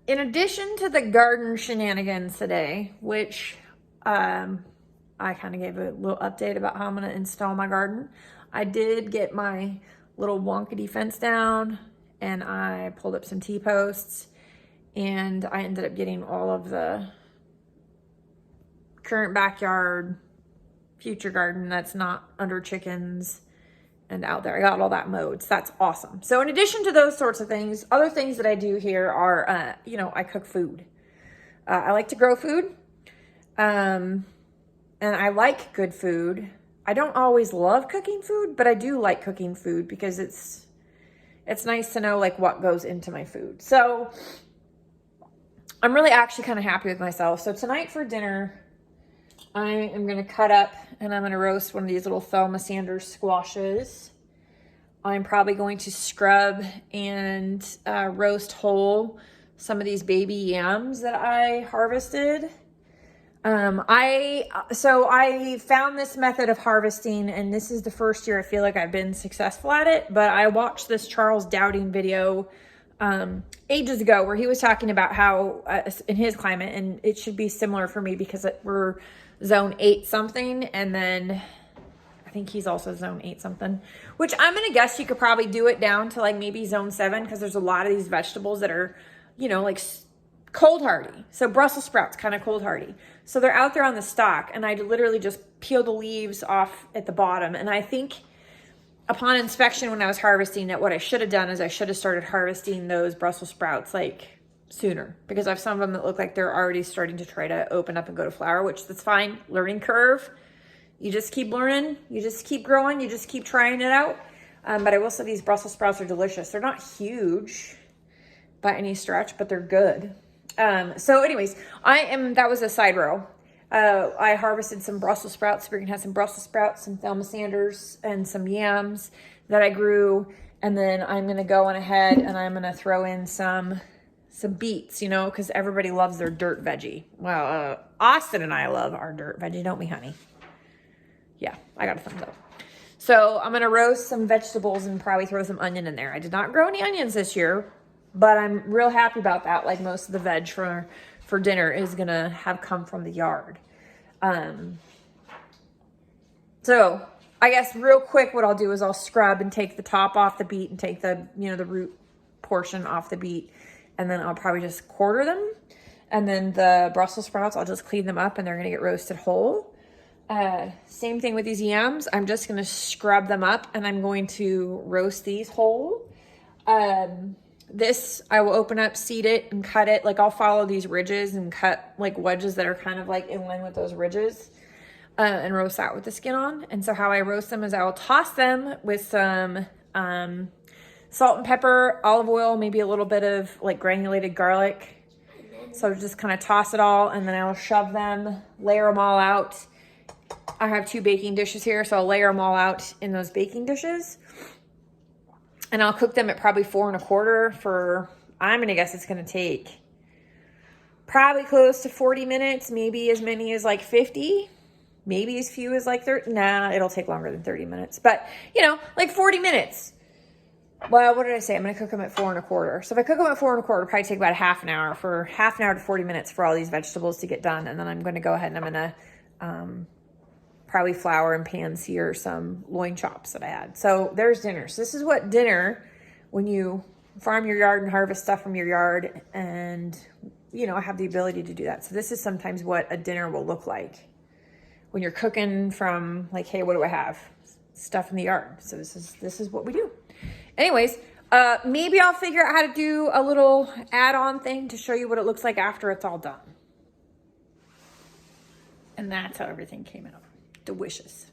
in addition to the garden shenanigans today, which I kind of gave a little update about how I'm going to install my garden, I did get my little wonkety fence down, and I pulled up some T-posts, and I ended up getting all of the current backyard, future garden that's not under chickens and out there. I got all that mowed, so that's awesome. So in addition to those sorts of things, other things that I do here are, you know, I cook food. I like to grow food, and I like good food. I don't always love cooking food, but I do like cooking food because it's nice to know like what goes into my food. So I'm really actually kind of happy with myself. So tonight for dinner, I am going to cut up and I'm going to roast one of these little Thelma Sanders squashes. I'm probably going to scrub and roast whole some of these baby yams that I harvested. I found this method of harvesting, and this is the first year I feel like I've been successful at it, but I watched this Charles Dowding video ages ago where he was talking about how in his climate, and it should be similar for me because we're zone 8 something, and then I think he's also zone 8 something, which I'm gonna guess you could probably do it down to like maybe zone 7, because there's a lot of these vegetables that are, you know, like cold hardy. So Brussels sprouts, kind of cold hardy. So they're out there on the stalk, and I literally just peel the leaves off at the bottom. And I think upon inspection when I was harvesting that what I should have done is I should have started harvesting those Brussels sprouts like sooner, because I have some of them that look like they're already starting to try to open up and go to flower, which that's fine. Learning curve. You just keep learning. You just keep growing. You just keep trying it out. But I will say these Brussels sprouts are delicious. They're not huge by any stretch, but they're good. So anyways, that was a side row. I harvested some Brussels sprouts. We're gonna have some Brussels sprouts, some Thelma Sanders, and some yams that I grew. And then I'm gonna go on ahead and I'm gonna throw in some beets, you know, because everybody loves their dirt veggie. Well, Austin and I love our dirt veggie, don't we, honey? Yeah, I got a thumbs up. So I'm gonna roast some vegetables and probably throw some onion in there. I did not grow any onions this year, but I'm real happy about that. Like most of the veg for dinner is gonna have come from the yard. So I guess real quick, what I'll do is I'll scrub and take the top off the beet and take the, you know, the root portion off the beet. And then I'll probably just quarter them. And then the Brussels sprouts, I'll just clean them up and they're gonna get roasted whole. Same thing with these yams. I'm just gonna scrub them up and I'm going to roast these whole. This, I will open up, seed it, and cut it. Like, I'll follow these ridges and cut, like, wedges that are kind of, like, in line with those ridges, and roast that with the skin on. And so how I roast them is I will toss them with some salt and pepper, olive oil, maybe a little bit of, like, granulated garlic. So just kind of toss it all, and then I will shove them, layer them all out. I have 2 baking dishes here, so I'll layer them all out in those baking dishes. And I'll cook them at probably 4 1/4 for, I'm going to guess it's going to take probably close to 40 minutes, maybe as many as like 50, maybe as few as like 30. Nah, it'll take longer than 30 minutes, but you know, like 40 minutes. Well, what did I say? I'm going to cook them at 4 1/4. So if I cook them at 4 1/4, it'll probably take about half an hour to 40 minutes for all these vegetables to get done. And then I'm going to go ahead and I'm going to, probably flour and pan sear some loin chops that I had. So there's dinner. So this is what dinner, when you farm your yard and harvest stuff from your yard, and you know, I have the ability to do that. So this is sometimes what a dinner will look like when you're cooking from, like, hey, what do I have? Stuff in the yard. So this is what we do. Anyways, maybe I'll figure out how to do a little add-on thing to show you what it looks like after it's all done. And that's how everything came out. Delicious.